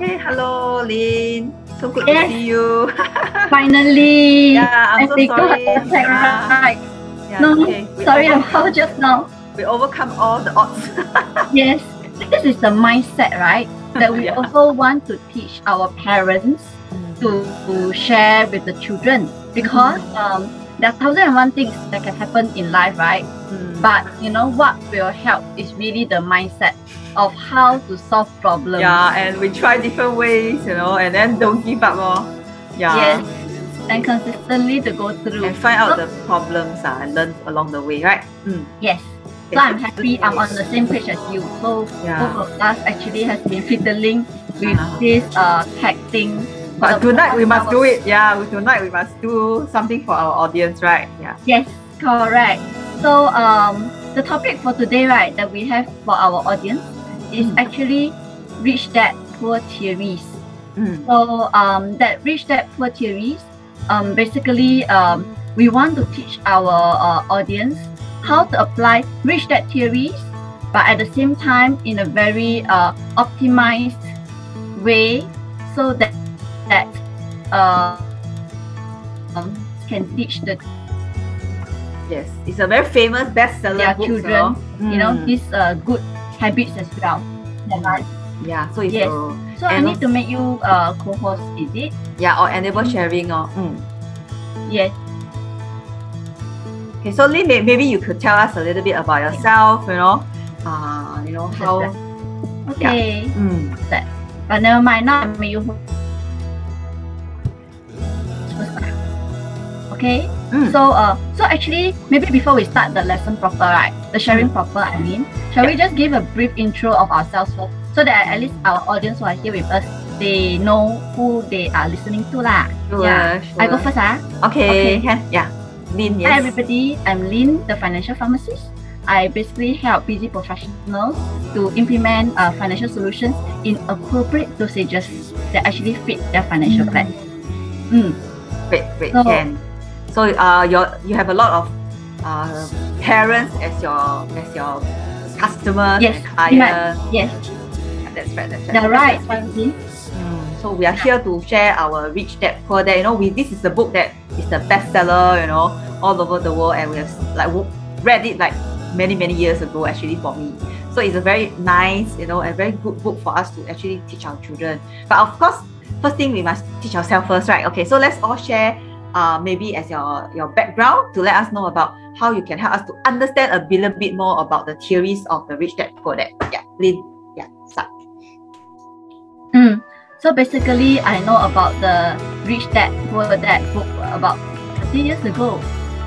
Okay, hello, Lynn. So good to see you. Finally. Yeah, I'm so sorry. Right. Yeah, No, okay. sorry about just now. We overcome all the odds. Yes, this is the mindset, right? That we also want to teach our parents to share with the children, because there are 1,001 things that can happen in life, right? But you know what will help is really the mindset of how to solve problems. Yeah, and we try different ways, and then don't give up. Yeah. Yes, and consistently to go through. And find out the problems and learn along the way, right? Yes. So I'm happy I'm on the same page as you. So both of us actually has been fiddling with this tech thing. But tonight we must do it. Yeah, tonight we must do something for our audience, right? Yeah. Yes, correct. So the topic for today, right, that we have for our audience is actually rich dad poor theories. So that rich dad poor theories, basically we want to teach our audience how to apply rich dad theories, but at the same time in a very optimized way, so that can teach the it's a very famous bestseller book, children, these good habits as well. Right? Yeah, so it's so I need to make you co-host, is it? Yeah, or enable sharing. Yes. Okay, so Lynn, maybe you could tell us a little bit about yourself. How. Okay. Yeah. But never mind. Now I make you. Okay. So actually, maybe before we start the lesson proper, right? The sharing proper, I mean, shall we just give a brief intro of ourselves first, so that at least our audience who are here with us, they know who they are listening to lah. Sure. I go first, Okay. Yeah. Lynn, yes. Hi everybody, I'm Lynn, the financial pharmacist. I basically help busy professionals to implement financial solutions in appropriate dosages that actually fit their financial plan. Great. So you have a lot of parents as your customers and clients. Yes. That's right. You're right. So we are here to share our Rich Dad Poor Dad. This is the book that is the bestseller, all over the world, and we have read it many years ago actually for me. So it's a very nice, a very good book for us to actually teach our children. But of course, first thing we must teach ourselves first, right? Okay, so let's all share maybe as your background to let us know about how you can help us to understand a little bit more about the theories of the Rich Dad Poor Dad. Yeah, Lynn. Yeah, start. So basically, I know about the Rich Dad Poor Dad book about 30 years ago.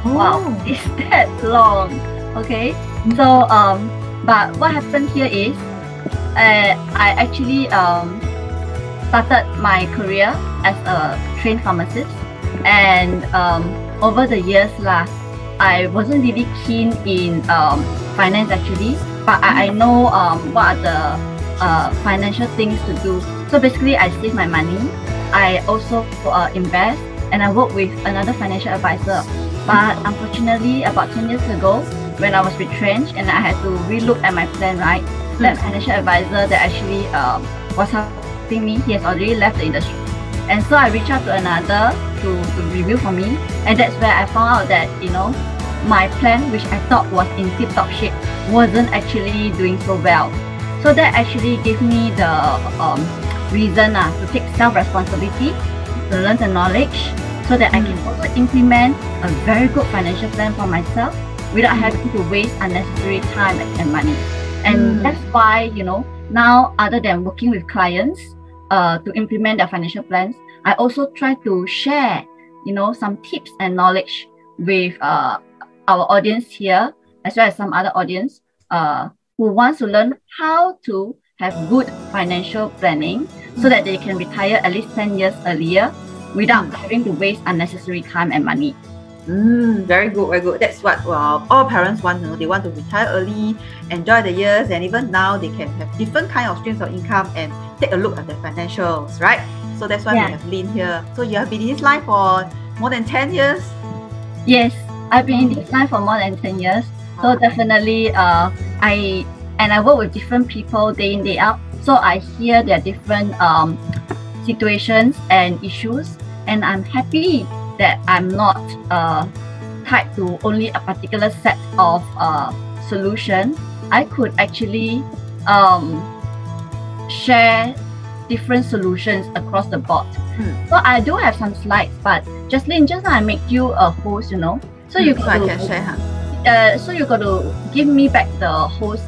Wow, it's that long. Okay, so but what happened here is I actually started my career as a trained pharmacist, and over the years I wasn't really keen in finance actually, but I know what are the financial things to do. So basically, I save my money. I also invest, and I work with another financial advisor. But unfortunately, about 10 years ago, when I was retrenched and I had to relook at my plan, right? That financial advisor that actually was helping me, he has already left the industry. And so I reached out to another to review for me. And that's where I found out that, my plan, which I thought was in tip-top shape, wasn't actually doing so well. So that actually gave me the reason to take self-responsibility, to learn the knowledge, so that I can also implement a very good financial plan for myself without having to waste unnecessary time and money. And that's why, now other than working with clients to implement their financial plans, I also try to share, some tips and knowledge with our audience here, as well as some other audience who wants to learn how to have good financial planning so that they can retire at least 10 years earlier without having to waste unnecessary time and money. Very good. That's what all parents want. They want to retire early, enjoy the years, and even now they can have different kind of streams of income and take a look at their financials, right? So that's why we have Lynn here. So you have been in this line for more than 10 years? Yes, I've been in this line for more than 10 years. So definitely, I work with different people day in, day out. So I hear their different situations and issues, and I'm happy that I'm not tied to only a particular set of solution. I could actually share different solutions across the board. So I do have some slides, but Jasline, just now I make you a host, you know. So you got I to can share, so you got to give me back the host.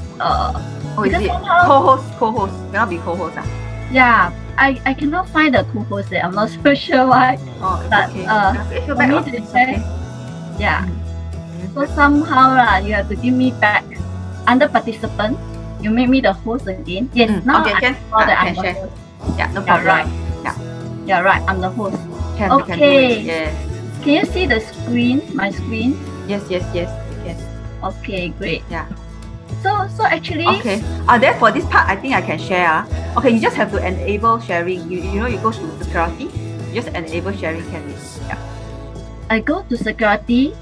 is it co-host? Cannot be co-host. Yeah, I cannot find the co-host there. I'm not so sure why. Oh, it's But okay. for me to share, yeah. So somehow you have to give me back under participant. You make me the host again. Yes, now okay, I can. saw that I I'm can the share. host. Yeah, no Yeah, problem. right. Yeah, Yeah, right. I'm the host. can. We can do Okay. it. Yes. Can you see the screen? My screen? Yes. We can. Okay, great. Yeah. So actually, Okay. Then for this part, I think I can share. Okay, you just have to enable sharing. You know, you go to security. You just enable sharing. Can we? Yeah. I go to security,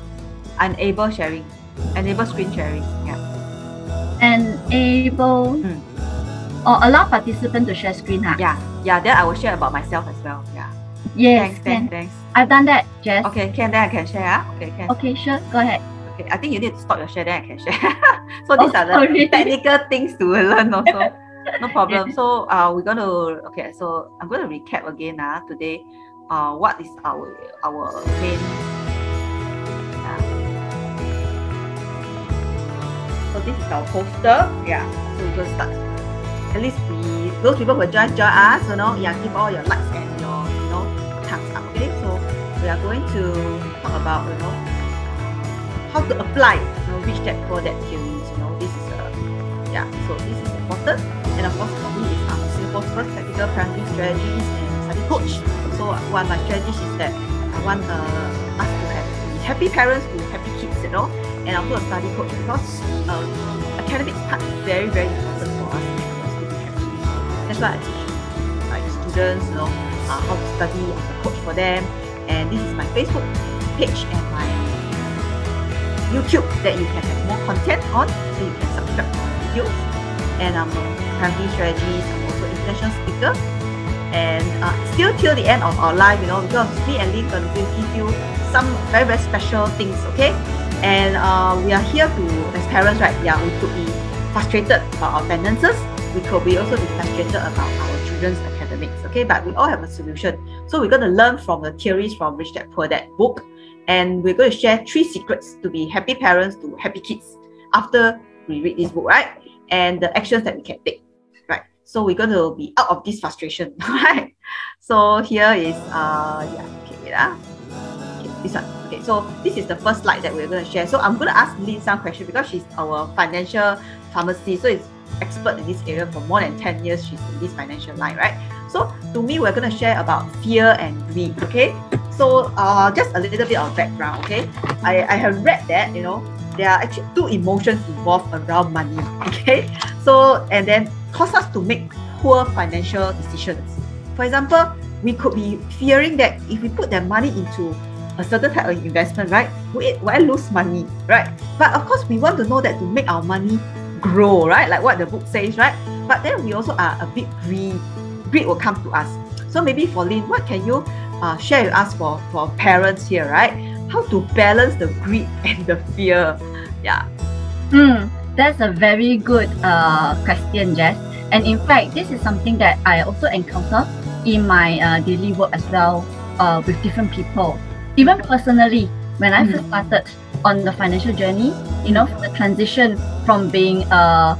Enable sharing. Enable screen sharing. Yeah. enable, or allow participant to share screen. Yeah. Then I will share about myself as well. Yeah. Yes, Thanks. I've done that, Jess. Okay, then I can share. Okay, can. Okay, sure. Go ahead. Okay, I think you need to stop your share, then I can share. So these are the sorry. technical things to learn also. No problem. So we're going to, okay, so I'm going to recap again today. What is our main, so this is our poster. Yeah, so we're going to start. At least those people who join us, you know, give all your likes and your, thumbs up. Okay, so we are going to talk about, how to apply, reach that for that theories. This is so this is important. And of course, for me, is Singapore's first practical parenting strategies and study coach. So one of my strategies is that I want us to have happy parents with happy kids, and also a study coach, because academics part is very, very important for us to be happy. That's why I teach students, how to study as a coach for them. And this is my Facebook page and my YouTube that you can have more content on, so you can subscribe to my videos. And I'm parenting strategies. I'm also international speaker. And still till the end of our life, because me and Lynn going to give you some very, very special things, okay? And we are here to, as parents, right? Yeah, we could be frustrated about our finances. We could be also be frustrated about our children's academics, okay? But we all have a solution. So we're going to learn from the theories from Rich Dad Poor Dad book. And we're going to share 3 secrets to be happy parents to happy kids after we read this book, right? And the actions that we can take, right? So we're going to be out of this frustration, right? So here is, this one. Okay, so this is the first slide that we're going to share. So I'm going to ask Lynn some questions because she's our financial pharmacist. So it's expert in this area for more than 10 years. She's in this financial line, right? So to me, we're going to share about fear and greed, okay? So just a little bit of background, okay? I have read that, there are actually 2 emotions involved around money, okay? So, and then cause us to make poor financial decisions. For example, we could be fearing that if we put that money into a certain type of investment, right, will I lose money, right? But of course, we want to know that to make our money grow, right? Like what the book says, right? But then we also are a bit greed will come to us. So maybe for Lynn, what can you share with us for parents here, right? How to balance the greed and the fear? Yeah. That's a very good question, Jess. And in fact, this is something that I also encounter in my daily work as well with different people. Even personally, when I first started on the financial journey, the transition from being a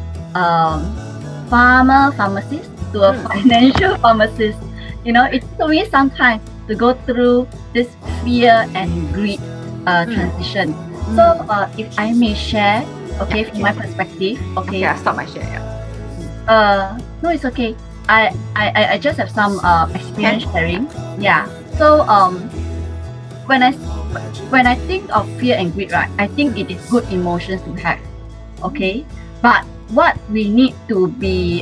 pharmacist to a financial pharmacist, it took me some time to go through this fear and greed transition. So if I may share, from my perspective, Okay, I'll stop my share. Yeah. No, it's okay. I just have some experience sharing. Yeah. So when I think of fear and greed, right, I think it is good emotions to have. Okay, but what we need to be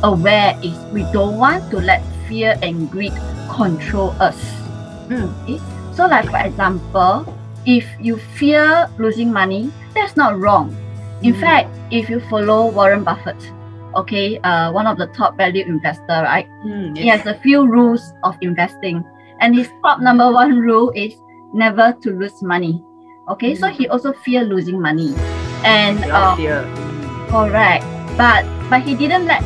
aware is we don't want to let fear and greed control us. Okay? So like for example, if you fear losing money, that's not wrong. In fact, if you follow Warren Buffett, okay, one of the top value investor, right? Yes. He has a few rules of investing, and his top number one rule is never to lose money. Okay, so he also fear losing money, and fear. Correct. But he didn't let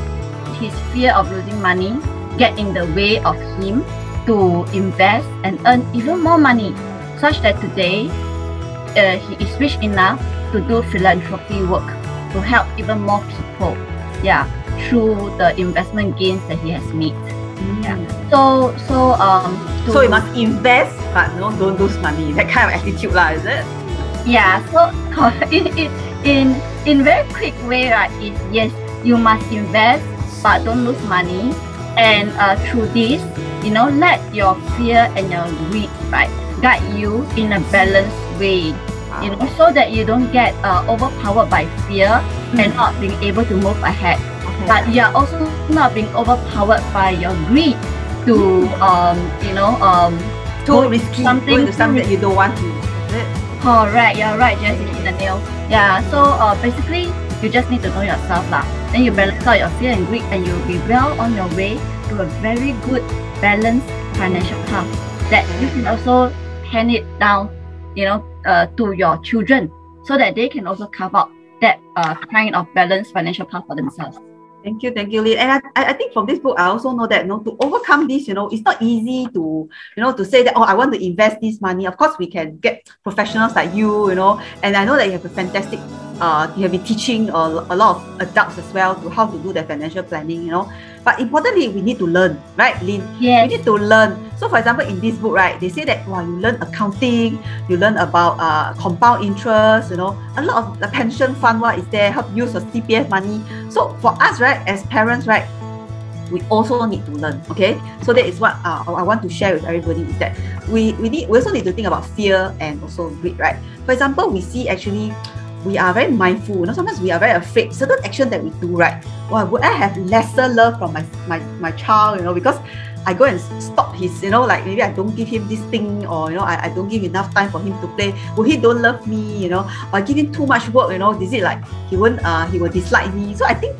his fear of losing money get in the way of him to invest and earn even more money, such that today he is rich enough to do philanthropy work to help even more people, through the investment gains that he has made. So you must invest, but don't lose money. That kind of attitude, is it? Yeah. So in very quick way, right? Is yes, you must invest, but don't lose money. And through this, let your fear and your greed, right, guide you in a balanced way. So that you don't get overpowered by fear and not being able to move ahead. But you are also not being overpowered by your greed to too risky, something that you don't want to. Is it? Correct, you're right, Jasline, in the nail. Yeah, so basically you just need to know yourself lah. Then you balance out your fear and greed, and you'll be well on your way to a very good balanced financial path that you can also hand it down, to your children, so that they can also carve out that kind of balanced financial path for themselves. Thank you, Lee. And I think from this book, I also know that to overcome this, it's not easy to say that, I want to invest this money. Of course, we can get professionals like you, and I know that you have a fantastic, you have been teaching a lot of adults as well to how to do their financial planning, But importantly, we need to learn, right, Lynn? Yes. We need to learn. So for example, in this book, right, they say that, you learn accounting, you learn about compound interest, a lot of the pension fund, what is there, how to use your CPF money. So for us, right, as parents, right, we also need to learn, okay? So that is what I want to share with everybody, is that we also need to think about fear and also greed, right? For example, we see actually, we are very mindful, sometimes we are very afraid, certain action that we do, right? Would I have lesser love from my child, because I go and stop his, like maybe I don't give him this thing, or, I don't give enough time for him to play. Will he don't love me, or I give him too much work, is it like he will dislike me? So I think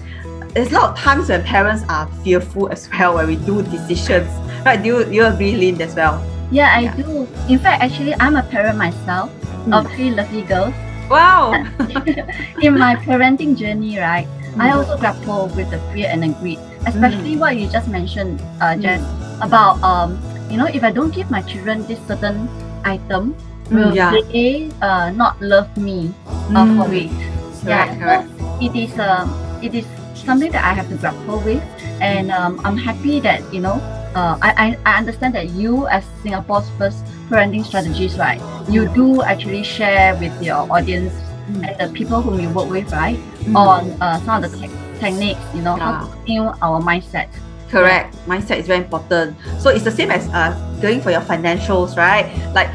there's a lot of times when parents are fearful as well when we do decisions, right? Do you agree, Lynn, as well? Yeah, I do. In fact, actually, I'm a parent myself of 3 lovely girls. Wow! In my parenting journey, right, I also grapple with the fear and the greed, especially what you just mentioned, Jess, about if I don't give my children this certain item, will they not love me for it? Correct. So it is something that I have to grapple with, and I'm happy that I understand that you, as Singapore's first parenting strategist, right, you do actually share with your audience and the people whom you work with, right, on some of the techniques, how to tune our mindset. Correct. Mindset is very important. So it's the same as going for your financials, right? Like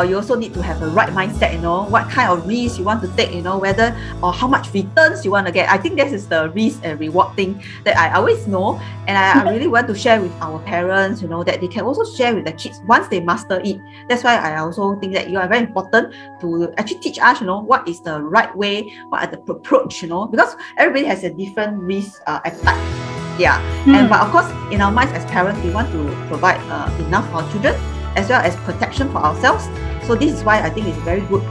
you also need to have the right mindset, what kind of risk you want to take, whether or how much returns you want to get. I think this is the risk and reward thing that I always know, and I really want to share with our parents, that they can also share with the kids once they master it. That's why I also think that you are very important to actually teach us, what is the right way, what are the approach, because everybody has a different risk appetite. But of course, in our minds as parents, we want to provide enough for our children, as well as protection for ourselves. So this is why I think it's very good,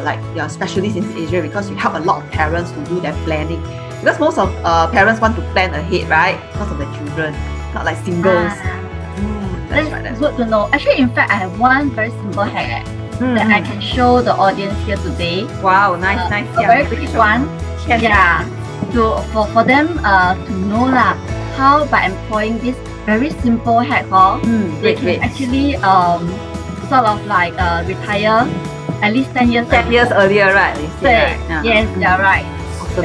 like you're a specialist in this area, because you help a lot of parents to do their planning. Because most of parents want to plan ahead, right? Because of the children, not like singles. That's good to know. Actually, in fact, I have one very simple hack that I can show the audience here today. Wow, nice. A very quick one. For them to know how by employing this very simple hack, they can actually sort of like retire at least 10 years earlier, right? Yes, you're right.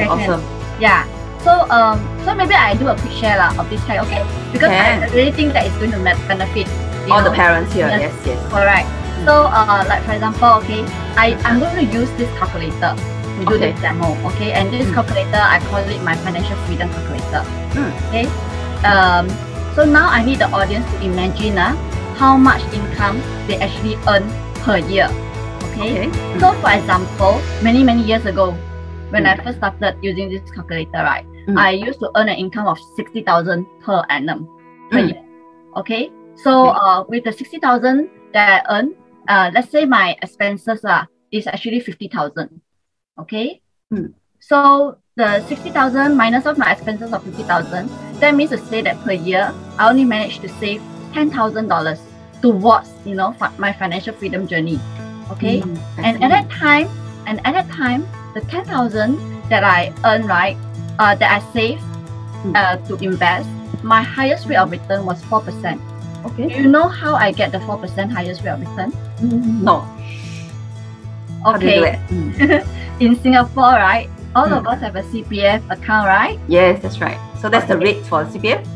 Awesome. Yeah. So maybe I do a quick share of this hack, okay? Because I really think that it's going to benefit all the parents here. Yes. Correct. So like for example, okay, I'm going to use this calculator to do this demo, okay? And this calculator, I call it my financial freedom calculator. Okay. So now I need the audience to imagine how much income they actually earn per year. Okay. So for example, many years ago, when I first started using this calculator, right, I used to earn an income of 60,000 per annum per year. Okay, so with the 60,000 that I earn, let's say my expenses is actually 50,000. Okay, so the 60,000 minus of my expenses of 50,000, that means to say that per year I only managed to save $10,000 towards my financial freedom journey. Okay, and at that time, the 10,000 that I earn, right, that I save to invest, my highest rate of return was 4%. Okay, do you know how I get the 4% highest rate of return? No. Okay. In Singapore, right, all of us have a CPF account, right? Yes, that's right. So that's the rate for CPF?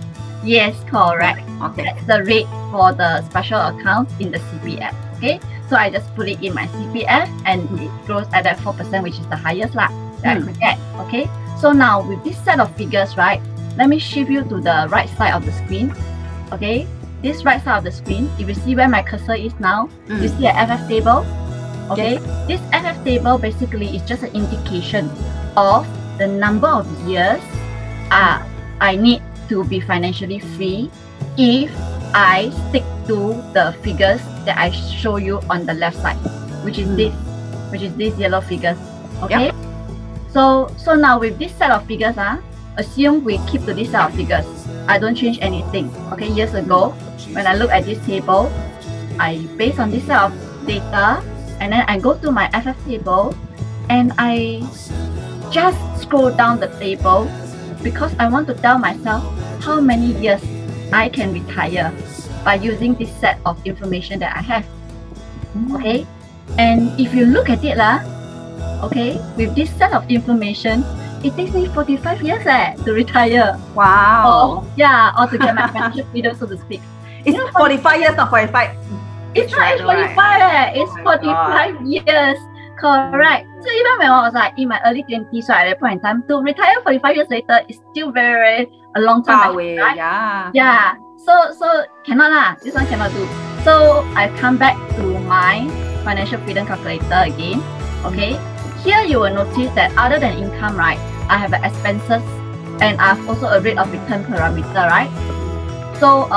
Yes, correct. Okay. That's the rate for the special account in the CPF. Okay, so I just put it in my CPF and it grows at that 4%, which is the highest that I could get. Okay, so now with this set of figures, right, let me shift you to the right side of the screen. Okay, this right side of the screen, if you see where my cursor is now, you see an FF table. Okay, this FF table basically is just an indication of the number of years I need to be financially free if I stick to the figures that I show you on the left side, which is these yellow figures. Okay, so now with this set of figures, assume we keep to this set of figures. I don't change anything. Okay, years ago when I look at this table, I base on this set of data, and then I go to my FF table and I just scroll down the table because I want to tell myself how many years I can retire by using this set of information that I have. Okay, and if you look at it okay, with this set of information, it takes me 45 years to retire. Wow. Or to get my financial freedom, so to speak. It's 45 years, not 45. It's not age 45, it's 45 years. Correct. So even when I was in my early 20s, at that point in time, to retire 45 years later is still very a long time away, right? Yeah. So cannot this one cannot do. So I come back to my financial freedom calculator again. Okay. Here you will notice that other than income, right, I have expenses and I have also a rate of return parameter, right? So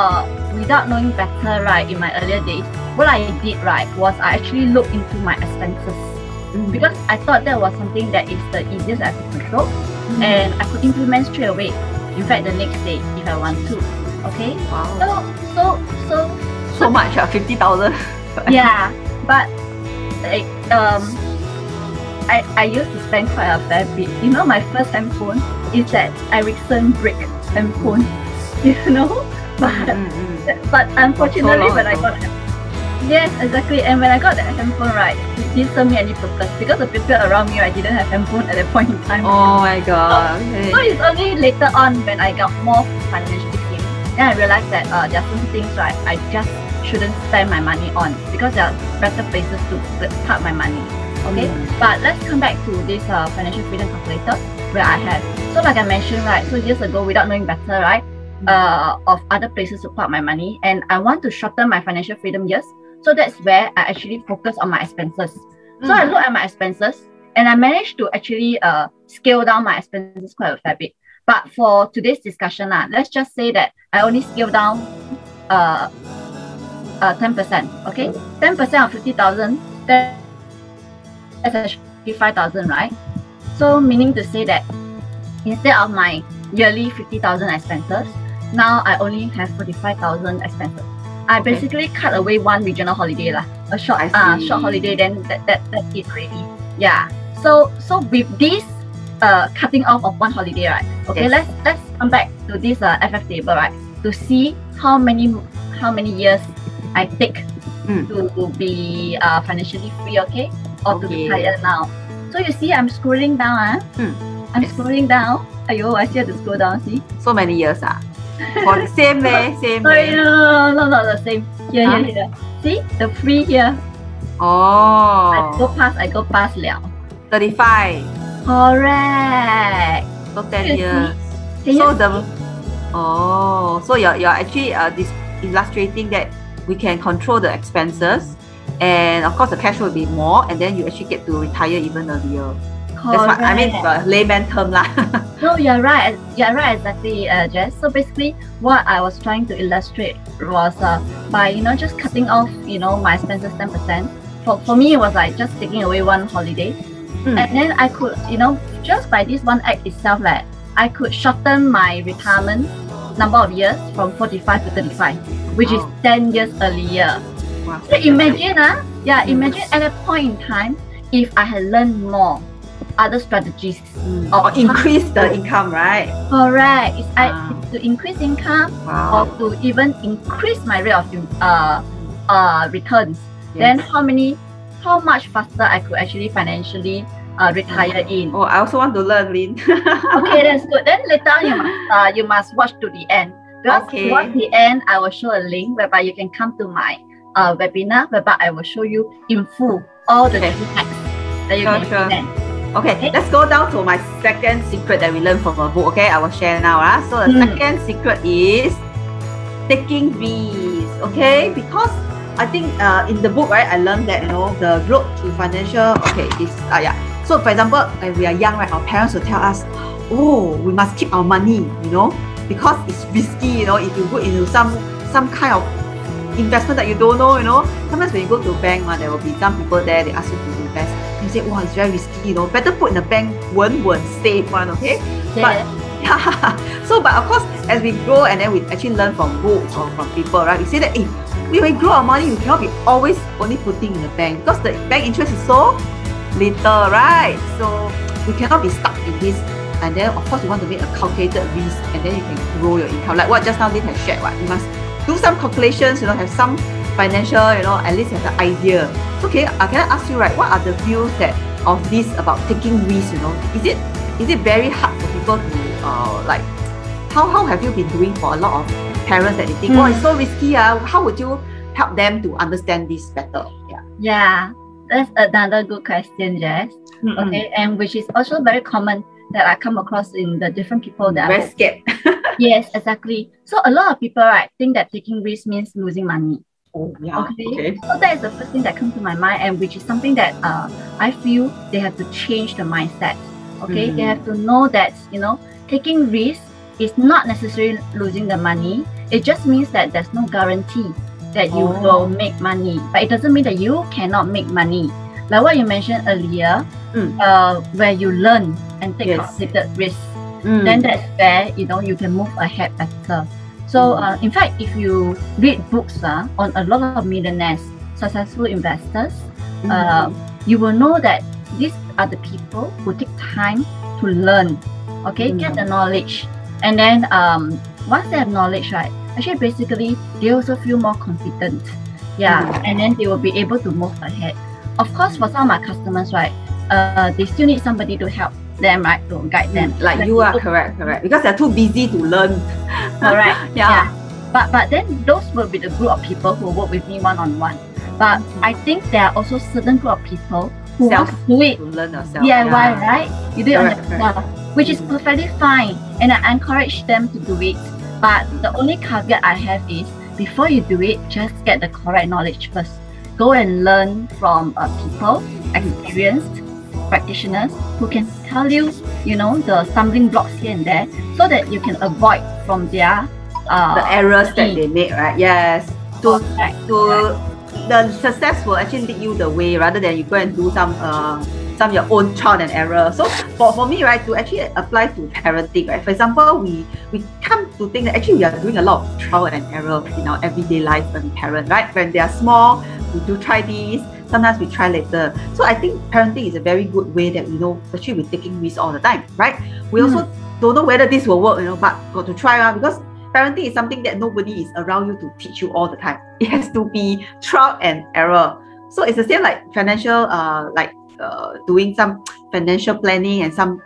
without knowing better, right, in my earlier days, what I did, right, was I actually looked into my expenses because I thought that was something that is the easiest I could control and I could implement straight away. In fact, the next day if I want to. Okay. Wow. So much, 50,000. Yeah, but like I used to spend quite a fair bit. You know, my first handphone is that Ericsson brick handphone. You know, but unfortunately, when I got yes, exactly, and when I got the handphone, right, it didn't serve me any purpose because the people around me, I didn't have handphone at that point in time. Oh my god. Okay. So it's only later on when I got more financially free, then I realized that there are some things, right, I just shouldn't spend my money on because there are better places to park my money. Okay, but let's come back to this financial freedom calculator where I have. So like I mentioned, right, so years ago, without knowing better, right, of other places to park my money, and I want to shorten my financial freedom years. So that's where I actually focus on my expenses. So I look at my expenses and I managed to actually scale down my expenses quite a fair bit. But for today's discussion, let's just say that I only scale down 10%. Okay, 10% of 50,000. That's actually 5,000, right? So meaning to say that instead of my yearly 50,000 expenses, now I only have 45,000 expenses. I basically cut away one regional holiday a short holiday. Then that's it already. Yeah. So with this cutting off of one holiday, right? Okay. Yes. Let's come back to this FF table, right? To see how many years I take to be financially free, okay? Or to retire now. So you see, I'm scrolling down. I'm scrolling down. Ayo, I still have to scroll down. See? So many years, For the same way, No, not the same. Here. See the free here. Oh. I go past 35. Correct. So 10 years. So you're actually illustrating that we can control the expenses, and of course the cash will be more, and then you actually get to retire even earlier. That's what I mean, layman term lah. No, you're right. You're right, exactly, Jess. So basically, what I was trying to illustrate was by just cutting off my expenses 10%. For me, it was like just taking away one holiday, and then I could just by this one act itself, like I could shorten my retirement number of years from 45 to 35, which is 10 years earlier. Wow. So imagine, imagine at a point in time, if I had learned more other strategies or increase the income, right? Correct. It's to increase income or to even increase my rate of returns. Then how much faster I could actually financially retire in. Oh, I also want to learn, Lynn. Okay, that's good. Then later on, you must watch to the end. Because towards the end, I will show a link whereby you can come to my webinar, whereby I will show you in full all the hacks that you can implement. Okay, let's go down to my second secret that we learned from a book. Okay, I will share now. So the second secret is taking risks. Okay, because I think in the book, right, I learned that the road to financial is So for example, when we are young, right, our parents will tell us, oh, we must keep our money, because it's risky. If you go into some kind of investment that you don't know, sometimes when you go to a bank, there will be some people there, they ask you to invest. You say, wow, it's very risky, better put in the bank, won't safe one, okay? Yeah. But of course, as we grow and then we actually learn from books or from people, right, we say that, when we grow our money, we cannot be always only putting in the bank because the bank interest is so little, right? So we cannot be stuck in this. And then, of course, you want to make a calculated risk and then you can grow your income. Like what just now Lynn has shared, you must do some calculations, have some financial, at least have the idea. So, can I ask you, right, what are the views of this about taking risks, Is it very hard for people to, how have you been doing for a lot of parents that they think, oh, it's so risky, how would you help them to understand this better? Yeah, that's another good question, Jess. Okay, and which is also very common that I come across in the different people that very scared. Yes, exactly. So a lot of people, right, think that taking risks means losing money. Oh, yeah. Okay. So that is the first thing that comes to my mind, and which is something that I feel they have to change the mindset. Okay, they have to know that taking risks is not necessarily losing the money. It just means that there's no guarantee that you will make money, but it doesn't mean that you cannot make money. Like what you mentioned earlier, where you learn and take calculated risks, then that's where you can move ahead better. So in fact, if you read books on a lot of millionaires, successful investors, you will know that these are the people who take time to learn, get the knowledge, and then once they have knowledge, right, actually basically they also feel more confident, and then they will be able to move ahead. Of course, for some of my customers, right, they still need somebody to help them, right, to guide them. Like you are, correct, because they're too busy to learn. Correct. Yeah. But then those will be the group of people who work with me one-on-one. But I think there are also certain group of people who want to do it DIY, right? You do it on yourself, which is perfectly fine, and I encourage them to do it. But the only caveat I have is, before you do it, just get the correct knowledge first. Go and learn from people, experienced practitioners who can tell you, the stumbling blocks here and there, so that you can avoid from their the errors that they make, right? Yes. The success will actually lead you the way rather than you go and do some your own trial and error. So for me, right, to actually apply to parenting, right? For example, we come to think that actually we are doing a lot of trial and error in our everyday life when we parent, right? When they are small, we do try this. Sometimes we try later. So I think parenting is a very good way that especially with taking risks all the time, right? We also don't know whether this will work, but got to try because parenting is something that nobody is around you to teach you all the time. It has to be trial and error. So it's the same like financial, doing some financial planning and some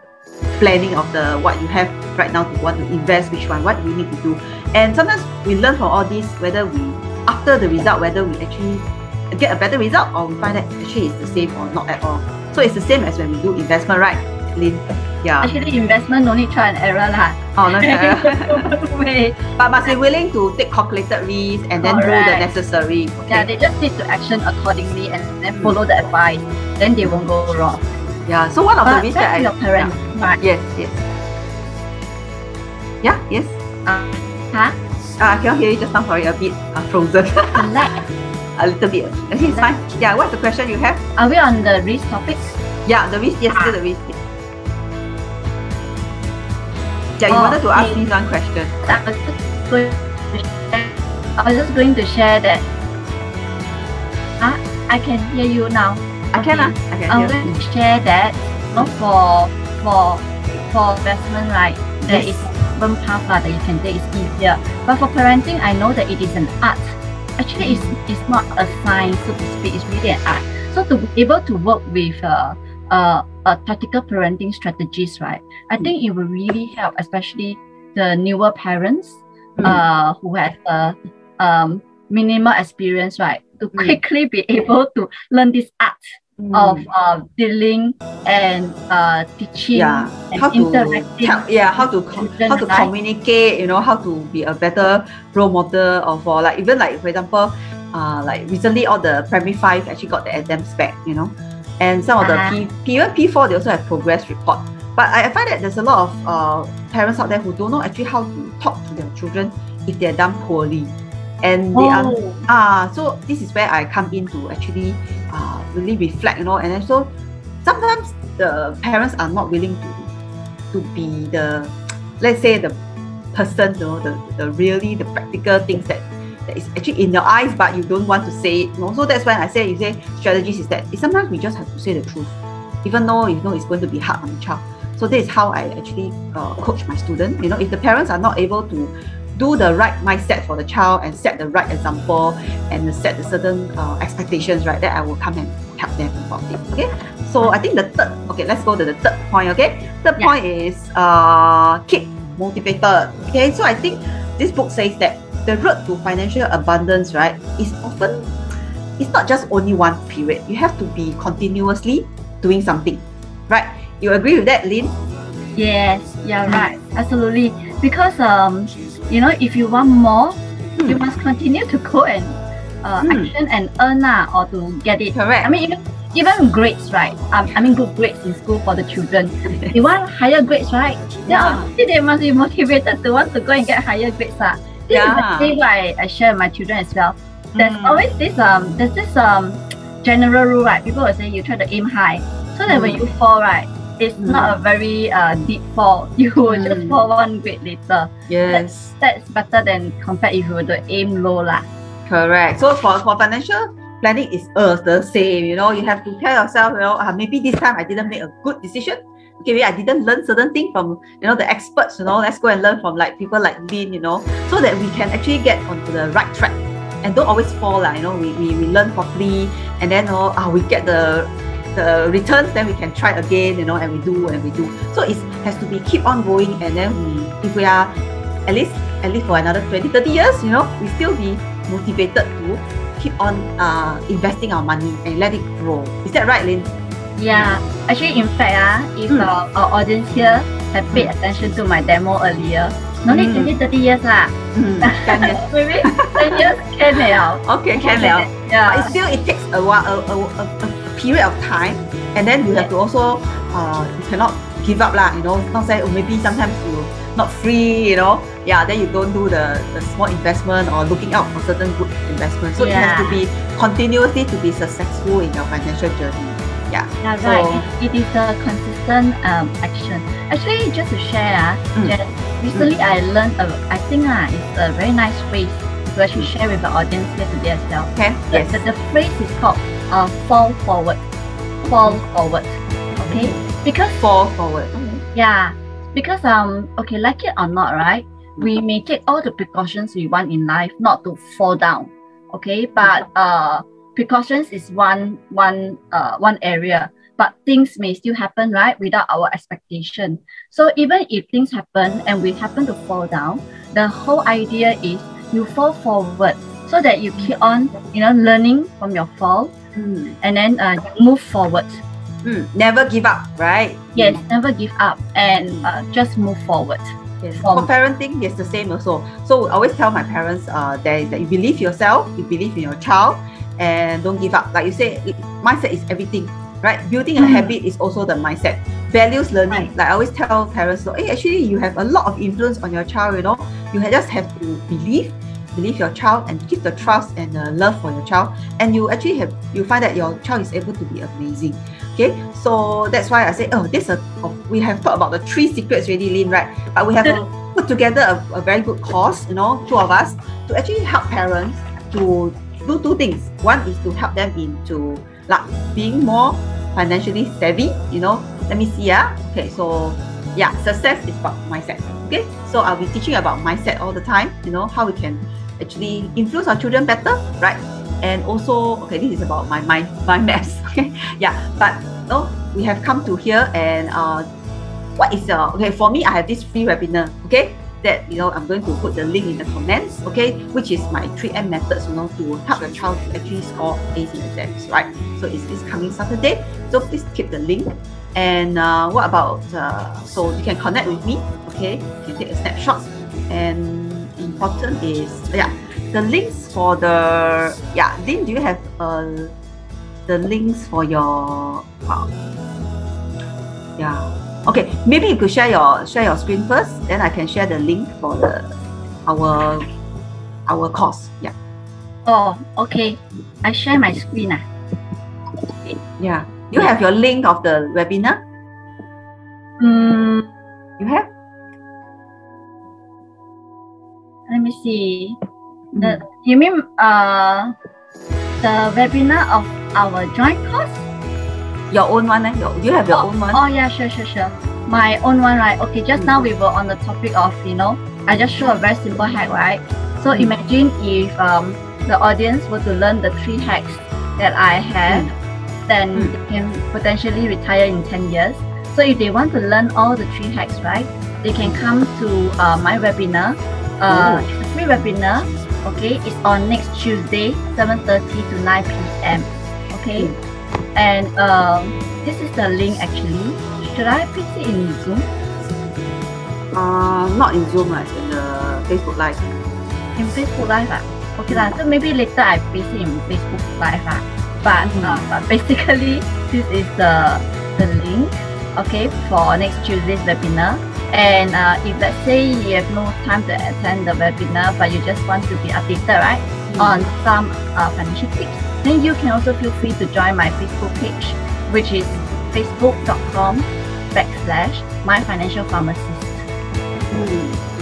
planning of what you have right now to want to invest, which one, what do we need to do. And sometimes we learn from all this, whether after the result, whether we actually get a better result or we find that actually it's the same or not at all. So it's the same as when we do investment, right, Lynn? Yeah. Actually, investment no need try and error lah. Oh, no error. But must be willing to take calculated risks and then do the necessary. Okay. Yeah, they just need to action accordingly and then follow the advice. Then they won't go wrong. Yeah. So one of the risks that your parents, right? Yes. Yeah. Yes. Huh? I cannot hear you just now. Sorry, a bit frozen. A little bit. Actually, it's fine. Yeah. What's the question you have? Are we on the risk topic? Yeah, the risk. Yes, still the risk. Yeah, you wanted to ask me one question. I was just going to share that. I can hear you now. I can hear. I'm going to share that for investment, right? There is one path that you can take, is easier. But for parenting, I know that it is an art. Actually, it's not a science, so to speak. It's really an art. So to be able to work with tactical parenting strategies, right? I think it will really help, especially the newer parents who have minimal experience, right? To quickly be able to learn this art of dealing and teaching and interacting. How to communicate, you know, how to be a better role model, or for like, even like, for example, like recently all the primary 5 actually got the exams back, you know, and some of the P1, P4, they also have progress report. But I find that there's a lot of parents out there who don't know actually how to talk to their children if they're done poorly. And they so this is where I come in to actually really reflect, you know. And then so sometimes the parents are not willing to be the, let's say, the person, you know, the really the practical things that is actually in your eyes, but you don't want to say it, you know. So that's when I say, you say strategies is that sometimes we just have to say the truth, even though you know it's going to be hard on the child. So this is how I actually coach my student. You know, if the parents are not able to do the right mindset for the child and set the right example and set the certain expectations, right, then I will come and help them about it. Okay, so I think the third, okay, let's go to the third point. Okay, third point is keep motivated. Okay, so I think this book says that the road to financial abundance, right, is often, it's not just only one period. You have to be continuously doing something, right? You agree with that, Lynn? Yes, yeah, right, absolutely. Because you know, if you want more, you must continue to go and action and earn or to get it. Correct. I mean, even grades, right? I mean, good grades in school for the children. You want higher grades, right? Yeah. They must be motivated to want to go and get higher grades. This is actually why I share with my children as well. There's always this general rule, right? People will say you try to aim high, so that when you fall, right, it's not a very deep fall. You will just fall one grade later. Yes. That's better than compared if you were to aim low lah. Correct. So for financial planning is the same. You know, you have to tell yourself, you know, maybe this time I didn't make a good decision. Okay, maybe I didn't learn certain things from, you know, the experts, you know. Let's go and learn from like people like Lynn, you know, so that we can actually get onto the right track and don't always fall lah. You know, we learn properly, and then we get the returns, then we can try again, you know, and we do. So it has to be keep on going, and then if we are at least for another 20-30 years, you know, we still be motivated to keep on investing our money and let it grow. Is that right, Lynn? Yeah, actually, in fact, if our audience here have paid attention to my demo earlier, no need 20-30 years lah. 10 years. Maybe 10 years can liao. Okay, can liao. Yeah. But it takes a while, a period of time, and then you have to also you cannot give up lah. You know, not say maybe sometimes you not free. You know, then you don't do the small investment or looking out for certain good investments. So it has to be continuously to be successful in your financial journey. Yeah, right. It is a consistent action. Actually, just to share, recently I learned, I think it's a very nice phrase to actually share with the audience here today as well. Okay. Yes. The phrase is called fall forward. Fall forward. Okay. Because fall forward. Yeah. Because okay, like it or not, right? We may take all the precautions we want in life not to fall down. Okay, but precautions is one area, but things may still happen, right, without our expectation. So even if things happen and we happen to fall down, the whole idea is you fall forward so that you keep on, you know, learning from your fall, and then move forward. Never give up, right? Yes, never give up, and just move forward. Yes. For parenting, it's the same also. So I always tell my parents that you believe yourself, you believe in your child, and don't give up. Like you say, mindset is everything. right? Building a habit is also the mindset. Values learning, like I always tell parents, so, hey, actually you have a lot of influence on your child, you know. You just have to believe your child and give the trust and the love for your child, and you find that your child is able to be amazing. Okay, so that's why I say, we have talked about the 3 secrets already, Lynn, right? But we have put together a very good course, you know, 2 of us, to actually help parents to do 2 things. One is to help them into like being more financially savvy, you know. Let me see, okay, so yeah, success is about mindset. Okay, so I'll be teaching about mindset all the time, you know, how we can actually influence our children better, right? And also, okay, this is about my mind maps. Okay, yeah, but no, we have come to here, and what is okay, for me, I have this free webinar, okay, that, you know, I'm going to put the link in the comments, okay, which is my 3M methods, you know, to help your child to actually score A's in exams, right? So it's this coming Saturday, so please keep the link. And what about, so you can connect with me, okay, you can take a snapshot, and important is, the links for the, Lynn, do you have the links for your, okay, maybe you could share your screen first, then I can share the link for our course. Yeah. Oh, okay. I share my screen. Yeah. You have your link of the webinar? You have? Let me see. You mean the webinar of our joint course? Your own one, eh? You have your own one? Oh yeah, sure. My own one, right? Okay, just now we were on the topic of, you know, I just show a very simple hack, right? So imagine if the audience were to learn the 3 hacks that I have, then they can potentially retire in 10 years. So if they want to learn all the 3 hacks, right, they can come to my webinar. It's a free webinar, okay? It's on next Tuesday, 7:30 to 9 p.m. Okay? And this is the link actually. Should I paste it in Zoom? Not in Zoom, like in the Facebook Live. In Facebook Live, okay lah. So maybe later I paste it in Facebook Live, but basically this is the link, okay, for next Tuesday's webinar. And if let's say you have no time to attend the webinar, but you just want to be updated, right, on some financial tips, then you can also feel free to join my Facebook page, which is facebook.com/myfinancialpharmacist.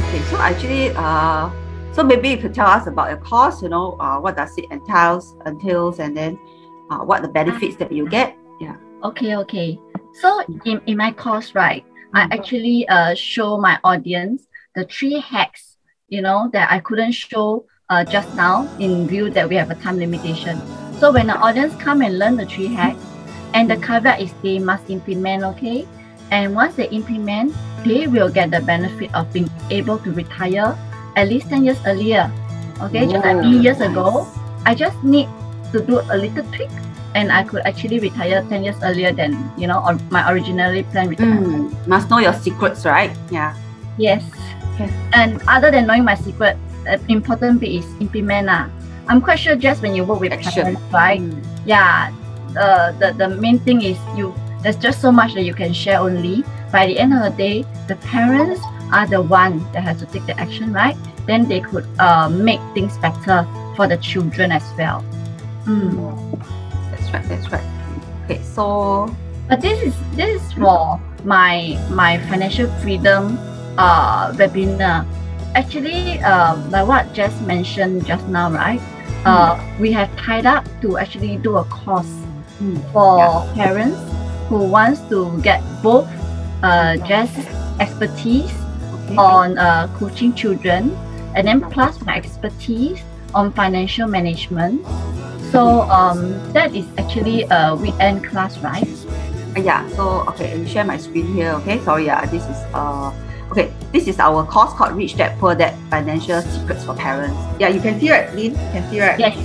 Okay, so actually, so maybe you could tell us about your course, you know, what does it entails, and then what the benefits that you get. Yeah. Okay. So in my course, right, I actually show my audience the 3 hacks, you know, that I couldn't show just now in view that we have a time limitation. So when the audience come and learn the 3 hacks, and the caveat is they must implement, okay? And once they implement, they will get the benefit of being able to retire at least 10 years earlier. Okay, just like me years ago, I just need to do a little tweak, and I could actually retire 10 years earlier than, you know, my originally planned retirement. Must know your secrets, right? Yeah. Yes. Okay. And other than knowing my secret, important bit is implement. I'm quite sure just when you work with parents, right? Yeah. The main thing is there's just so much that you can share only. By the end of the day, the parents are the one that has to take the action, right? Then they could make things better for the children as well. That's right. Okay, so but this is for my financial freedom webinar. Actually, like what Jess mentioned just now, right? We have tied up to actually do a course for parents who wants to get both Jess' expertise on coaching children, and then plus my expertise on financial management. So that is actually a weekend class, right? Yeah. So okay, let me share my screen here. Okay. Sorry. This is okay. This is our course called Rich Dad Poor Dad Financial Secrets for Parents. Yeah, you can see it, Lynn. You can see it. Yes.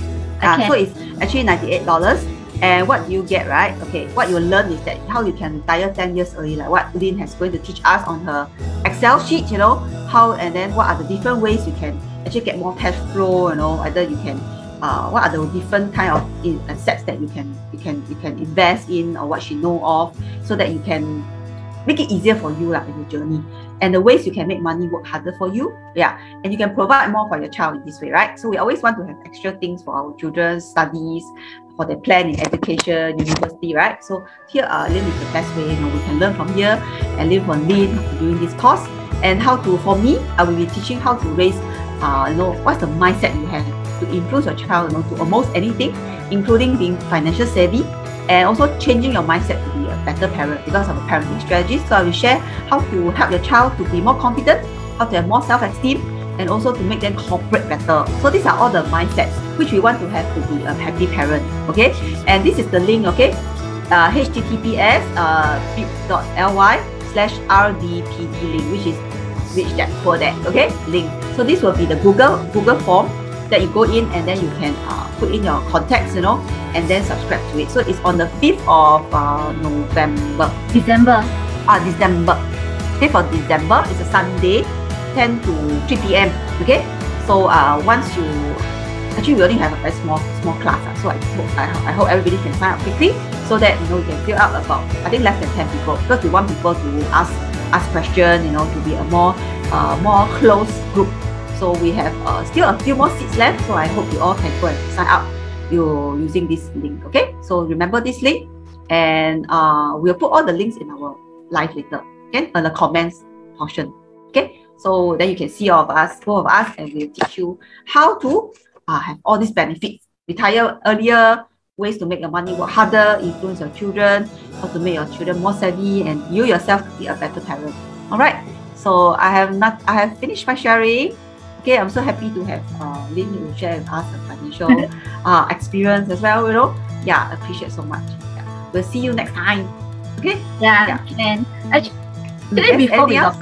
I can. So it's actually $98. And what you get, right? Okay, what you learn is that how you can retire 10 years early, like what Lynn has going to teach us on her Excel sheet, you know, how, and then what are the different ways you can actually get more cash flow, you know, either you can what are the different kind of assets that you can invest in, or what she know of, so that you can make it easier for you in your journey, and the ways you can make money work harder for you. And you can provide more for your child in this way, right? So we always want to have extra things for our children's studies, for their plan in education, university, right? So here Lynn is the best way. We can learn from here and learn from Lynn during this course. And how to, for me, I will be teaching how to raise what's the mindset you have to influence your child to almost anything, including being financial savvy, and also changing your mindset to be a better parent because of a parenting strategy. So I will share how to help your child to be more confident, how to have more self-esteem, and also to make them cooperate better. So these are all the mindsets which we want to have to be a happy parent. Okay, and this is the link. Okay, https bit.ly/rdpd link, which is Rich Dad Poor Dad. Okay, link. So this will be the Google form that you go in, and then you can put in your contacts, and then subscribe to it. So it's on the 5th of December. 5th of December is a Sunday, 10 to 3 p.m. Okay, so once you actually, we only have a very small class, so I hope everybody can sign up quickly, so that you can fill out about, I think, less than 10 people, because we want people to ask questions, to be a more close group. So we have still a few more seats left, so I hope you all can go and sign up using this link. Okay, so remember this link, and we'll put all the links in our live later, okay, on the comments portion. Okay, so then you can see both of us, and we'll teach you how to have all these benefits: retire earlier, ways to make your money work harder, influence your children, how to make your children more savvy, and you yourself be a better parent. All right, so I have finished my sharing. Okay, I'm so happy to have Lynn to share with us a financial experience as well. Yeah, appreciate so much. Yeah. We'll see you next time. Okay. Yeah. And actually, before we go,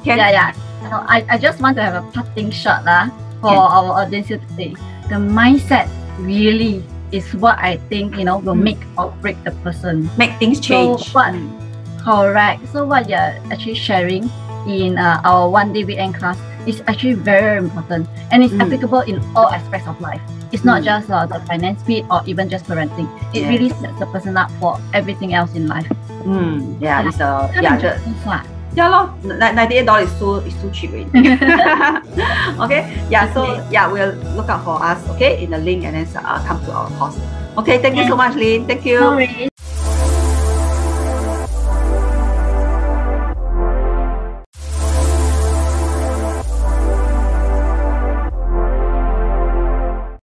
I just want to have a parting shot for our audience here today. The mindset really is what I think will make or break the person. Make things change. So correct. So what you're actually sharing in our one-day weekend class is actually very important, and it's applicable in all aspects of life. It's not just the finance bit or even just parenting. It really sets the person up for everything else in life. Yeah, it's $98 is too cheap already. Okay, so we'll look out for us, okay, in the link, and then come to our course. Okay, thank you so much, Lynn. Thank you. No worries.